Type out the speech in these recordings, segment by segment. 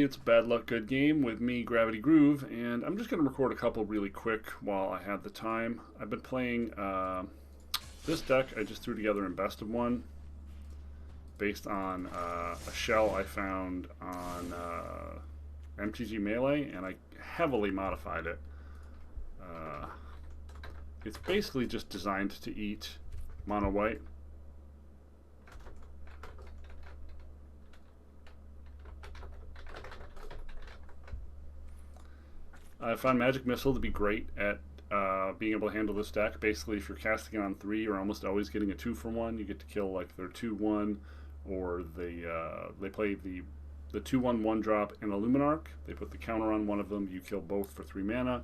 everybody, it's Bad Luck Good Game with me, Gravity Groove, and I'm just going to record a couple really quick while I have the time. I've been playing this deck I just threw together in Best of One based on a shell I found on MTGA Melee, and I heavily modified it. It's basically just designed to eat mono white. I found Magic Missile to be great at being able to handle this deck. Basically, if you're casting it on 3, you're almost always getting a 2-for-1. You get to kill like their 2-1, or they play the 2-1 1-drop in a Luminarch. They put the counter on one of them. You kill both for 3 mana.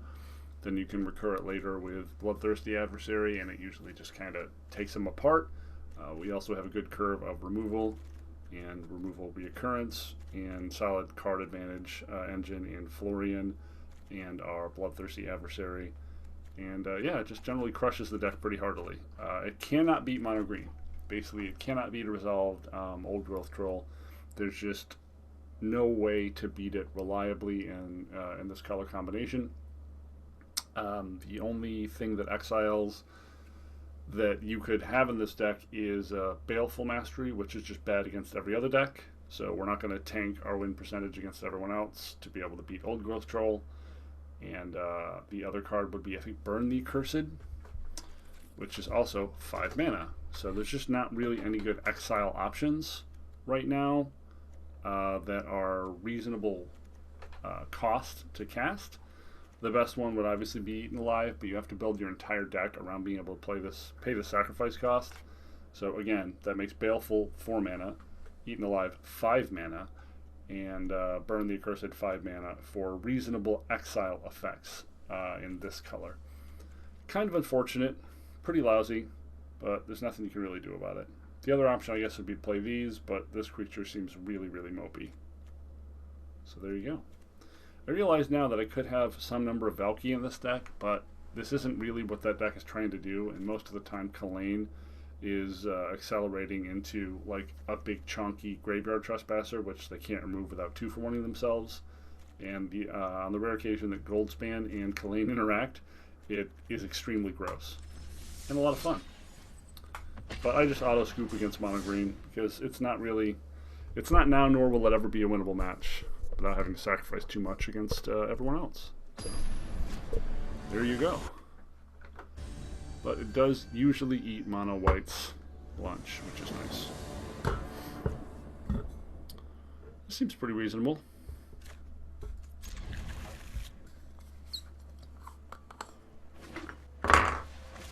Then you can recur it later with Bloodthirsty Adversary, and it usually just kind of takes them apart. We also have a good curve of removal and removal reoccurrence and solid card advantage engine in Florian and our Bloodthirsty Adversary, and yeah, it just generally crushes the deck pretty heartily. It cannot beat mono green. Basically, it cannot beat a resolved Old Growth Troll. There's just no way to beat it reliably in this color combination. The only thing that exiles that you could have in this deck is Baleful Mastery, which is just bad against every other deck. So we're not going to tank our win percentage against everyone else to be able to beat Old Growth Troll. And the other card would be, I think, Burn the Accursed, which is also 5 mana. So there's just not really any good exile options right now that are reasonable cost to cast. The best one would obviously be Eaten Alive, but you have to build your entire deck around being able to play this, pay the sacrifice cost. So again, that makes Baleful 4 mana, Eaten Alive 5 mana, and Burn the Accursed 5 mana for reasonable exile effects in this color. Kind of unfortunate, pretty lousy, but there's nothing you can really do about it. The other option, I guess, would be to play these, but this creature seems really, really mopey. So there you go. I realize now that I could have some number of Valky in this deck, but this isn't really what that deck is trying to do, and most of the time Kalane is accelerating into like a big chunky Graveyard Trespasser, which they can't remove without 2-for-1ing themselves. And on the rare occasion that Goldspan and Kalane interact, it is extremely gross and a lot of fun. But I just auto scoop against mono green because it's not now, nor will it ever be a winnable match without having to sacrifice too much against everyone else. So there you go. But it does usually eat mono white's lunch, which is nice. This seems pretty reasonable.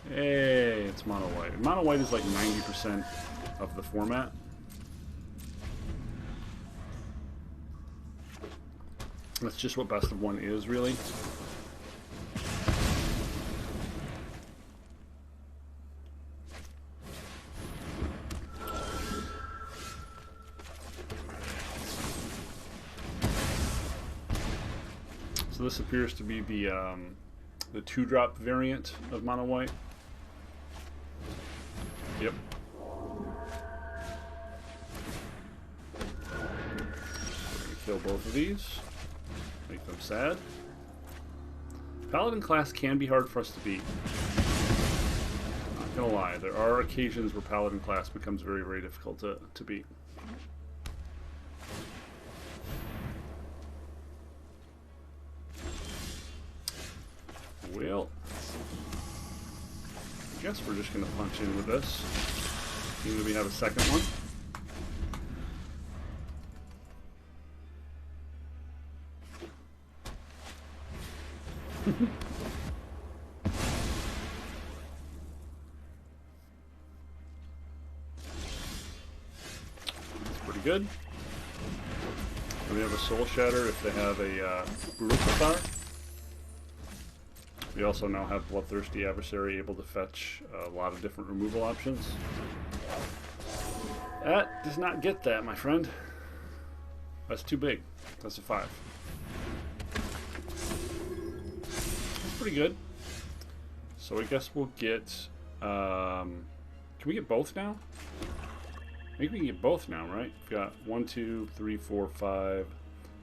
Hey, it's mono white. Mono white is like 90% of the format. That's just what Best of One is, really. So this appears to be the 2-drop variant of mono white. Yep. Kill both of these. Make them sad. Paladin class can be hard for us to beat. Not gonna lie, there are occasions where Paladin class becomes very, very difficult to beat. Well, I guess we're just going to punch in with this. Seems we have a second one. That's pretty good. And we have a Soul Shatter if they have a Brutal Cathar. We also now have Bloodthirsty Adversary able to fetch a lot of different removal options. That does not get that, my friend. That's too big. That's a 5. That's pretty good. So I guess we'll get... can we get both now? I think we can get both now, right? We've got 1, 2, 3, 4, 5,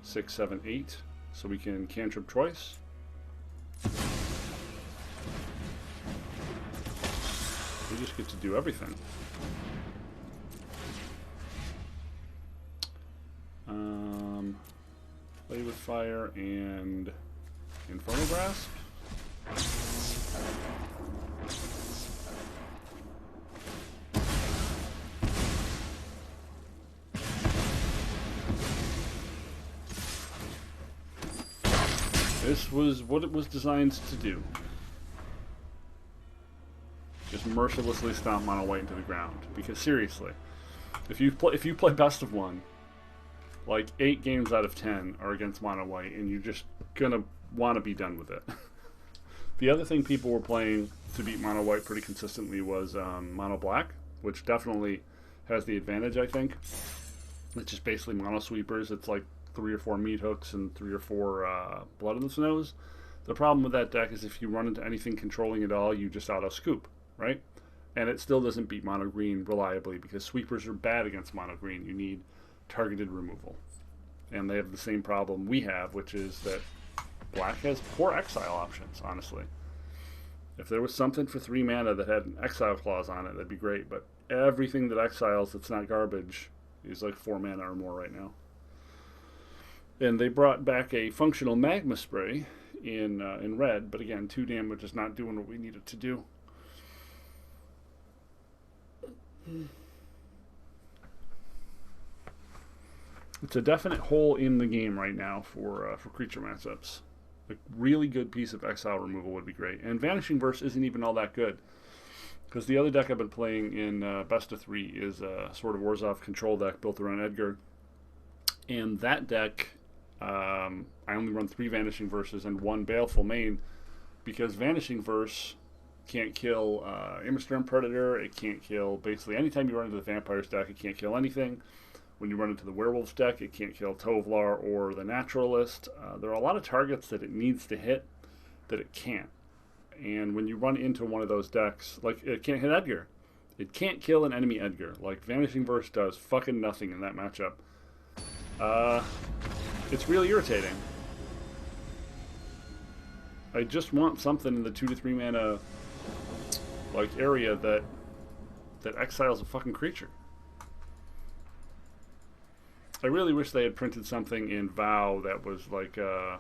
6, 7, 8. So we can cantrip twice. We just get to do everything. Play with fire and Infernal Grasp. This was what it was designed to do. Just mercilessly stomp mono white into the ground. Because seriously, if you play best of one, like 8 games out of 10 are against mono white, and you're just gonna want to be done with it. The other thing people were playing to beat mono white pretty consistently was mono black, which definitely has the advantage, I think. It's just basically mono sweepers. It's like 3 or 4 meat hooks and 3 or 4 blood in the snows. The problem with that deck is if you run into anything controlling it all, you just auto scoop, right? And it still doesn't beat mono green reliably because sweepers are bad against mono green. You need targeted removal. And they have the same problem we have, which is that black has poor exile options, honestly. If there was something for 3 mana that had an exile clause on it, that'd be great, but everything that exiles that's not garbage is like 4 mana or more right now. And they brought back a functional magma spray in red, but again, 2 damage is not doing what we need it to do. It's a definite hole in the game right now for creature matchups. A really good piece of exile removal would be great. And Vanishing Verse isn't even all that good. Because the other deck I've been playing in Best of 3 is a sort of Warzov control deck built around Edgar. And that deck, I only run 3 Vanishing Verses and 1 Baleful Mane. Because Vanishing Verse can't kill Immersturm Predator. It can't kill basically anytime you run into the Vampires deck, it can't kill anything. When you run into the Werewolves deck, it can't kill Tovlar or the Naturalist. There are a lot of targets that it needs to hit that it can't. And when you run into one of those decks, like it can't hit Edgar. It can't kill an enemy Edgar. Like Vanishing Verse does fucking nothing in that matchup. It's really irritating. I just want something in the 2 to 3 mana like area that exiles a fucking creature. I really wish they had printed something in Vow that was like a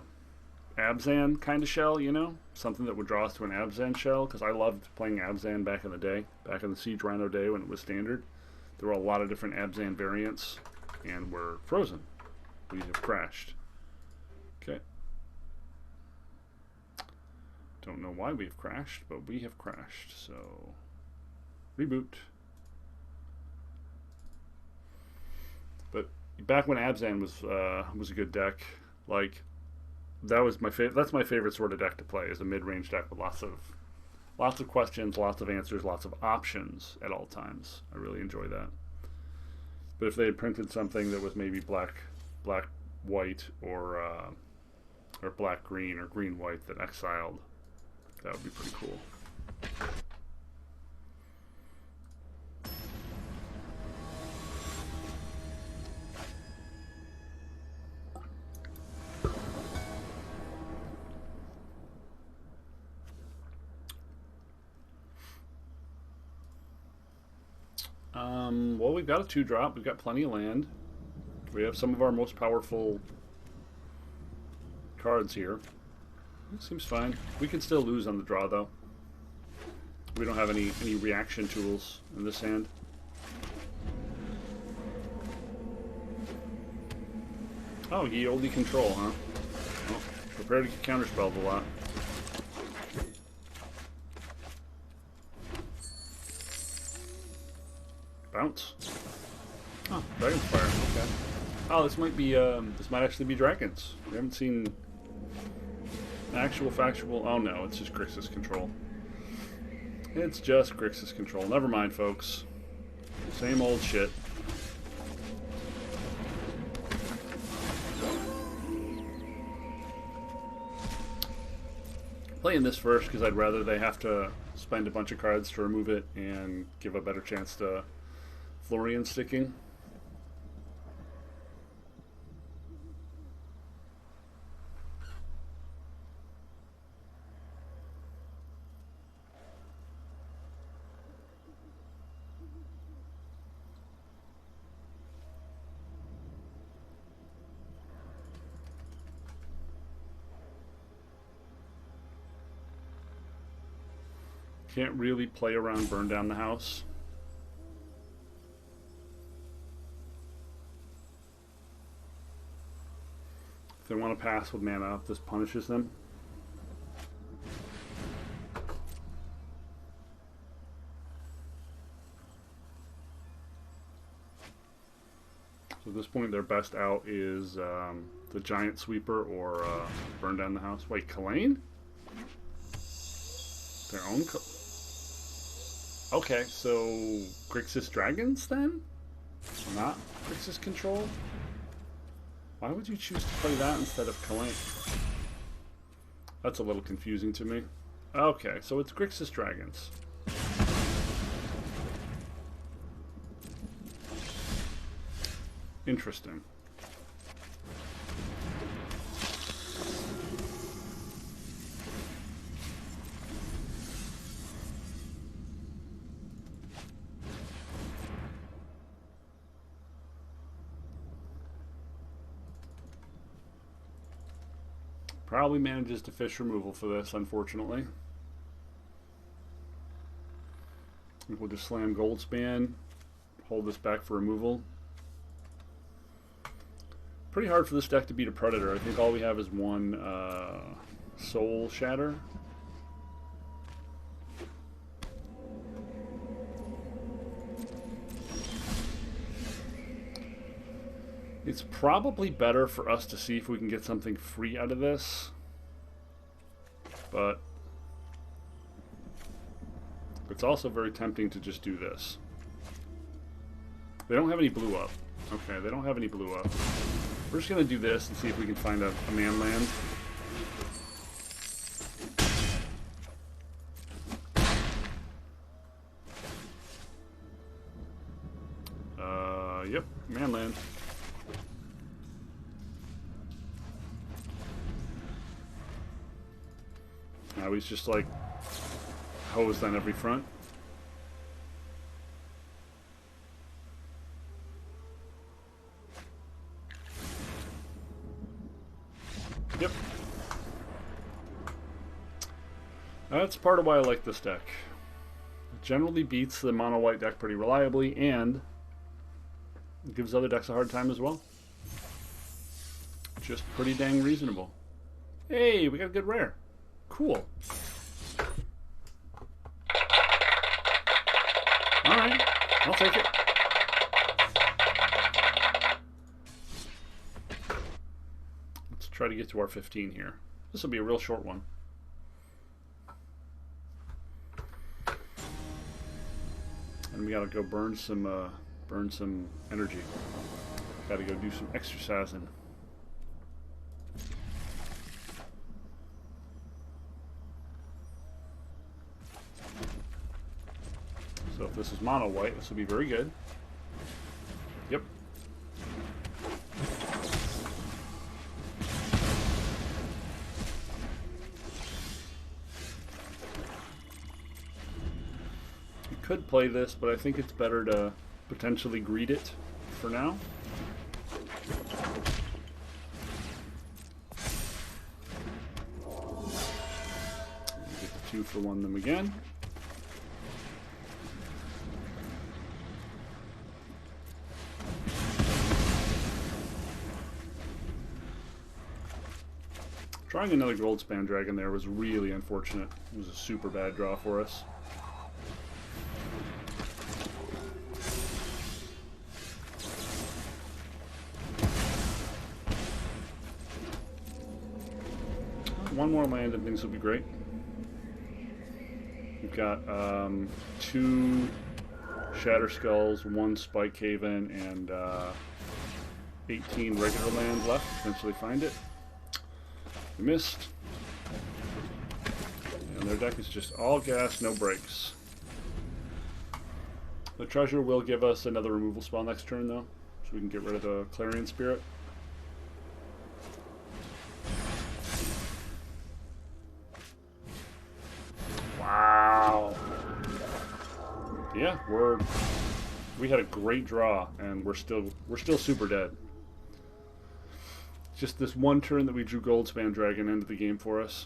Abzan kind of shell, you know? Something that would draw us to an Abzan shell, because I loved playing Abzan back in the day, back in the Siege Rhino day when it was standard. There were a lot of different Abzan variants, and we're frozen. We have crashed. Okay. Don't know why we've crashed, but we have crashed, so reboot. But back when Abzan was a good deck, like that was my favorite. That's my favorite sort of deck to play, is a mid-range deck with lots of questions, lots of answers, lots of options at all times. I really enjoy that. But if they had printed something that was maybe black white or black green or green white that exiled, that would be pretty cool. Well, we've got a 2-drop. We've got plenty of land. We have some of our most powerful cards here. It seems fine. We can still lose on the draw, though. We don't have any reaction tools in this hand. Oh, ye olde control, huh? Well, prepare to get counterspelled a lot. Bounce. Oh, Dragon's Fire. Okay. Oh, this might be. This might actually be dragons. We haven't seen actual factual. Oh no, it's just Grixis control. It's just Grixis control. Never mind, folks. Same old shit. Playing this first because I'd rather they have to spend a bunch of cards to remove it and give a better chance to Florian sticking. Can't really play around Burn Down the House. If they want to pass with mana up, this punishes them. So at this point, their best out is the Giant Sweeper or Burn Down the House. Wait, Kalane? Their own... Okay, so Grixis Dragons then? Not Grixis Control? Why would you choose to play that instead of Kalane? That's a little confusing to me. Okay, so it's Grixis Dragons. Interesting. Probably manages to fish removal for this, unfortunately. We'll just slam Goldspan, hold this back for removal. Pretty hard for this deck to beat a Predator. I think all we have is one Soul Shatter. It's probably better for us to see if we can get something free out of this. But it's also very tempting to just do this. They don't have any blue up. Okay, they don't have any blue up. We're just going to do this and see if we can find a man land. Yep, man land. Now he's just like hosed on every front. Yep. That's part of why I like this deck. It generally beats the mono white deck pretty reliably, and it gives other decks a hard time as well. Just pretty dang reasonable. Hey, we got a good rare. Cool. Alright, I'll take it. Let's try to get to our 15 here. This will be a real short one. And we gotta go burn some energy. Gotta go do some exercising. So if this is mono white, this will be very good. Yep. You could play this, but I think it's better to potentially greed it for now. Get the 2 for 1 them again. Drawing another Goldspan Dragon there was really unfortunate. It was a super bad draw for us. One more land and things will be great. We've got 2 Shatter Skulls, 1 Spike Haven, and 18 regular land left. Eventually find it. We missed. And their deck is just all gas, no brakes. The treasure will give us another removal spell next turn, though, so we can get rid of the Clarion Spirit. Wow. Yeah, we had a great draw, and we're still super dead. Just this one turn that we drew Goldspan Dragon into the game for us.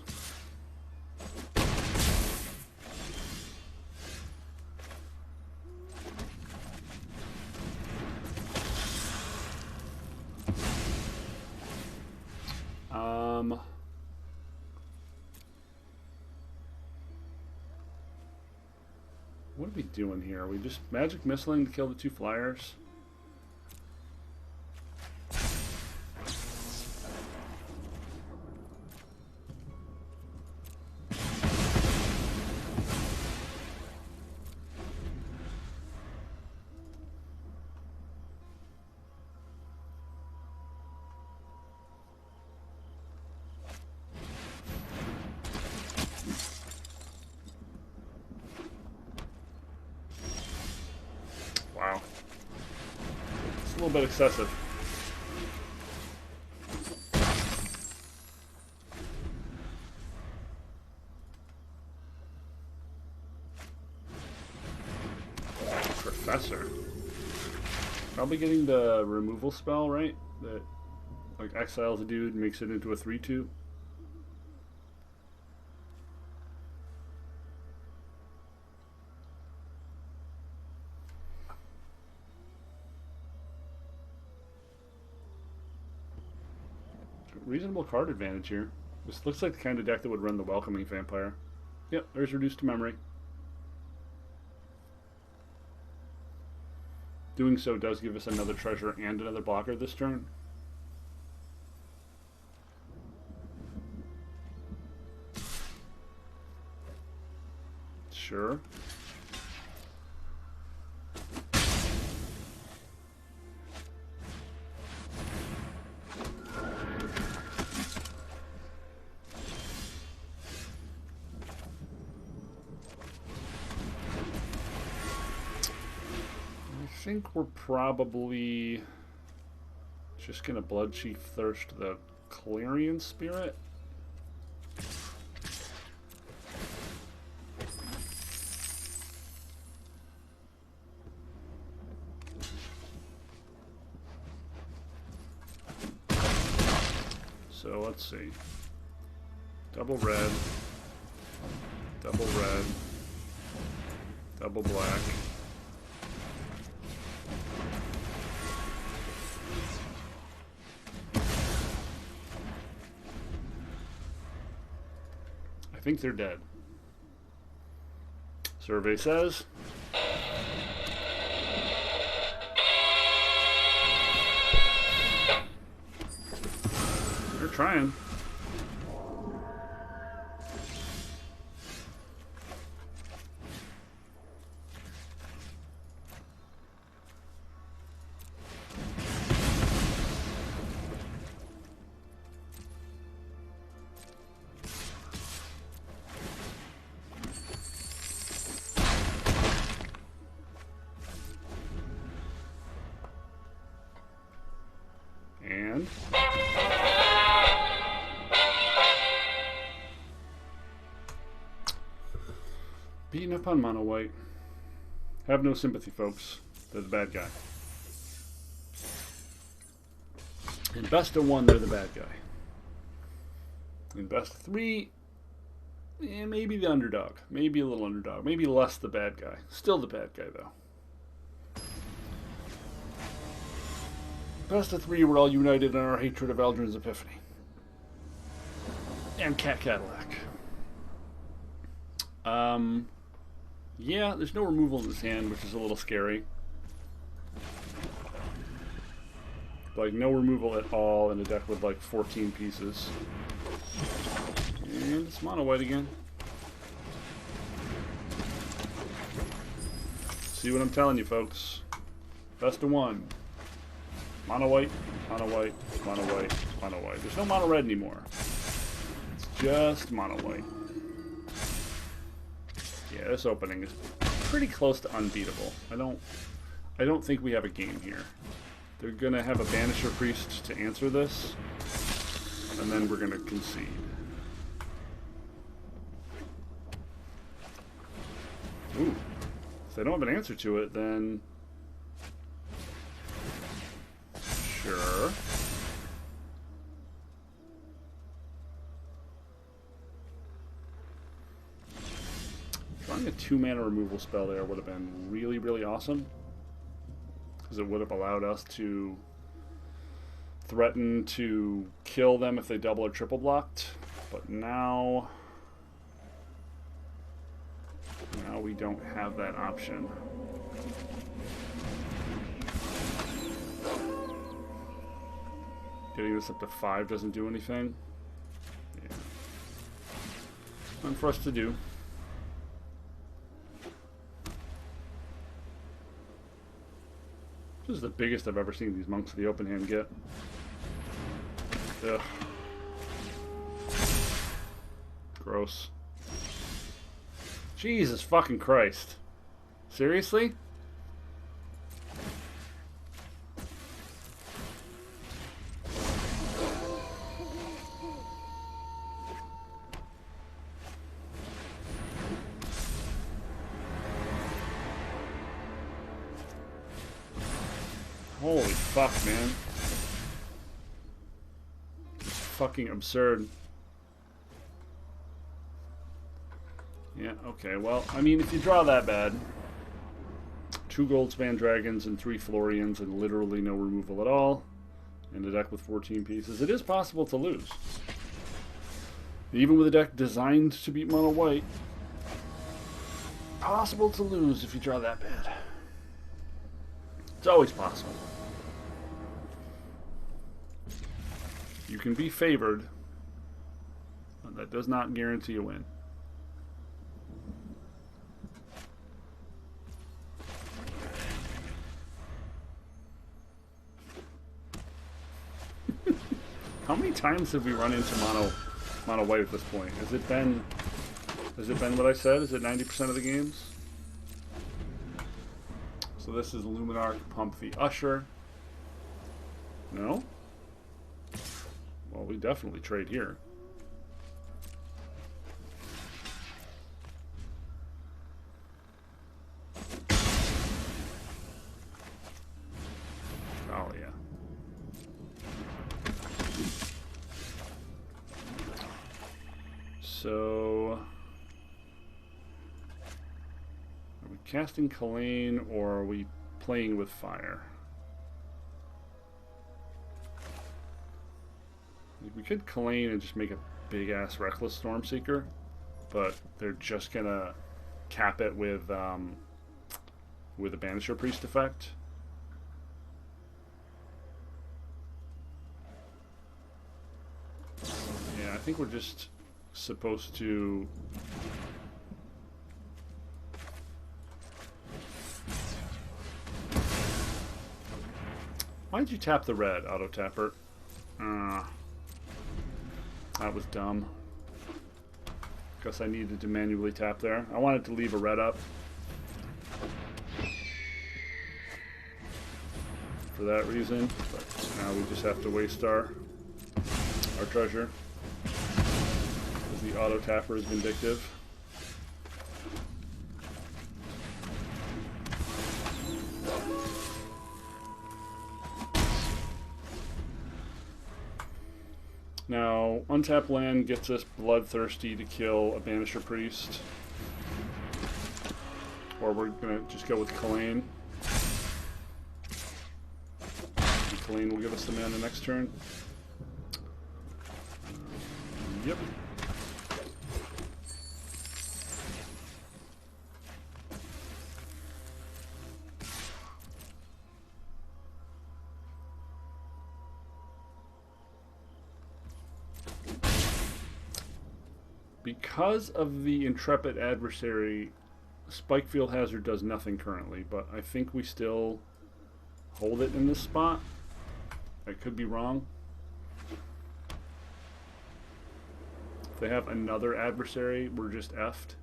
What are we doing here? Are we just magic missiling to kill the 2 flyers? Wow. It's a little bit excessive. Professor. Probably getting the removal spell, right? That like exiles a dude and makes it into a 3/2. Reasonable card advantage here. This looks like the kind of deck that would run the Welcoming Vampire. Yep, there's Reduced to Memory. Doing so does give us another treasure and another blocker this turn. Sure. I think we're probably just gonna Blood Chief Thirst the Clarion Spirit. So let's see. Double red, double black. I think they're dead. Survey says. They're trying. And beating up on mono white. Have no sympathy, folks. They're the bad guy. In best of 1, they're the bad guy. In best of 3, maybe the underdog. Maybe a little underdog. Maybe less the bad guy. Still the bad guy, though. Best of 3, we're all united in our hatred of Eldrin's Epiphany. And Cat Cadillac. Yeah, there's no removal in this hand, which is a little scary. Like, no removal at all in a deck with, like, 14 pieces. And it's mono white again. See what I'm telling you, folks. Best of 1. Mono white, mono white, mono white, mono white. There's no mono red anymore. It's just mono white. Yeah, this opening is pretty close to unbeatable. I don't think we have a game here. They're gonna have a Banisher Priest to answer this, and then we're gonna concede. Ooh. If they don't have an answer to it, then sure. Drawing a 2-mana removal spell there would have been really, really awesome. Because it would have allowed us to threaten to kill them if they double or triple blocked. But now we don't have that option. Getting this up to 5 doesn't do anything. Yeah. Nothing for us to do. This is the biggest I've ever seen these Monks of the Open Hand get. Ugh. Gross. Jesus fucking Christ. Seriously? Holy fuck, man. It's fucking absurd. Yeah, okay, well, I mean, if you draw that bad, 2 Goldspan Dragons and 3 Florians and literally no removal at all, and a deck with 14 pieces, it is possible to lose. Even with a deck designed to beat mono white, possible to lose if you draw that bad. It's always possible. You can be favored, but that does not guarantee a win. How many times have we run into mono white at this point? Has it been what I said? Is it 90% of the games? So this is Luminarch Pump the Usher. No? Well, we definitely trade here. Oh, yeah. So, are we casting Kalane or are we playing with fire? We could Kalane and just make a big ass Reckless Stormseeker, but they're just gonna cap it with a Banisher Priest effect. Yeah, I think we're just supposed to why did you tap the red, Auto Tapper? That was dumb. Guess I needed to manually tap there. I wanted to leave a red up for that reason, but now we just have to waste our treasure. The auto tapper is vindictive. Now, untap land gets us bloodthirsty to kill a Banisher Priest. Or we're gonna just go with Kalane. And Kalane will give us the mana next turn. Yep. Because of the Intrepid Adversary, Spikefield Hazard does nothing currently, but I think we still hold it in this spot. I could be wrong. If they have another adversary, we're just effed.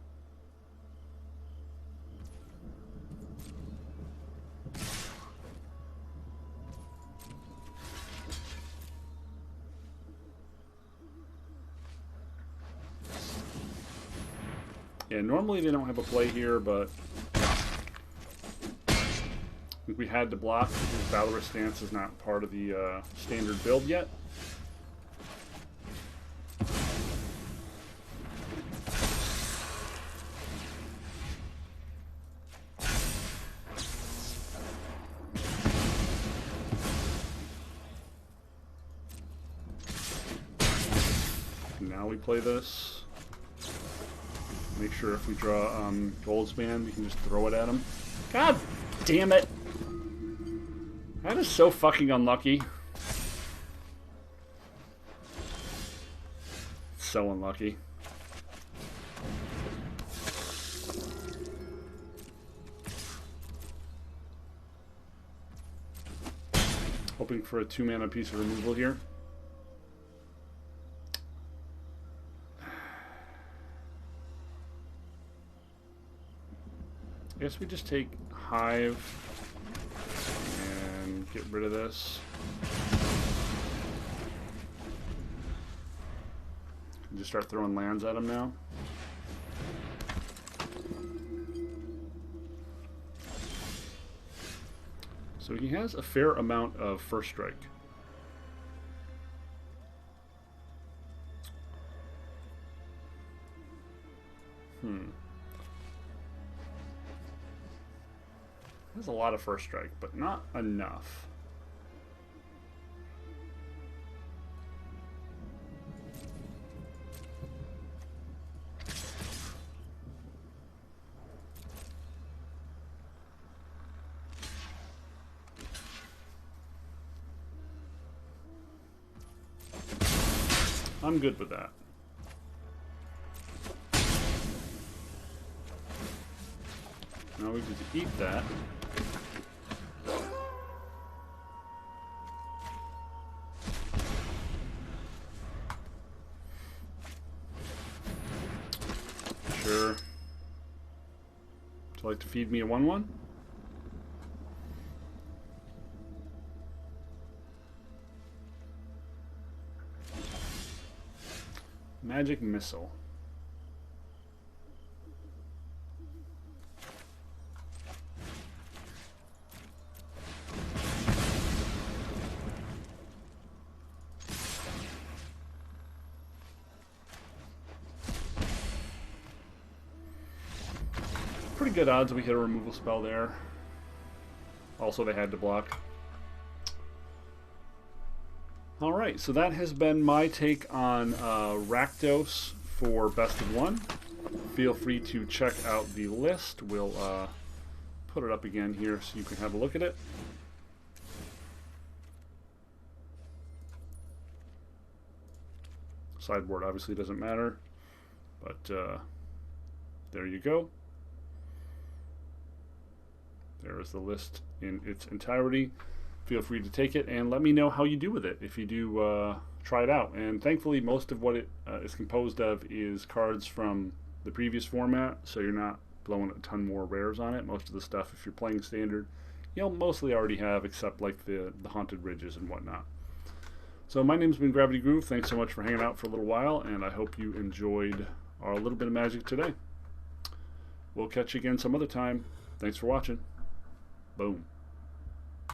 Yeah, normally they don't have a play here, but I think we had to block because Valorous Stance is not part of the standard build yet. Now we play this. Make sure if we draw Goldspan, we can just throw it at him. God damn it! That is so fucking unlucky. So unlucky. Hoping for a 2-mana piece of removal here. I guess we just take Hive and get rid of this. And just start throwing lands at him now. So he has a fair amount of first strike. There's a lot of first strike, but not enough. I'm good with that. Now we just eat that. Sure. Would you like to feed me a 1/1? Magic Missile. Pretty good odds we hit a removal spell there. Also, they had to block. Alright, so that has been my take on Rakdos for Best of 1. Feel free to check out the list. We'll put it up again here so you can have a look at it. Sideboard obviously doesn't matter, but there you go. There is the list in its entirety. Feel free to take it and let me know how you do with it if you do try it out. And thankfully, most of what it is composed of is cards from the previous format, so you're not blowing a ton more rares on it. Most of the stuff, if you're playing standard, you'll mostly already have, except like the Haunted Ridges and whatnot. So my name's been Gravity Groove. Thanks so much for hanging out for a little while, and I hope you enjoyed our little bit of Magic today. We'll catch you again some other time. Thanks for watching. Boom.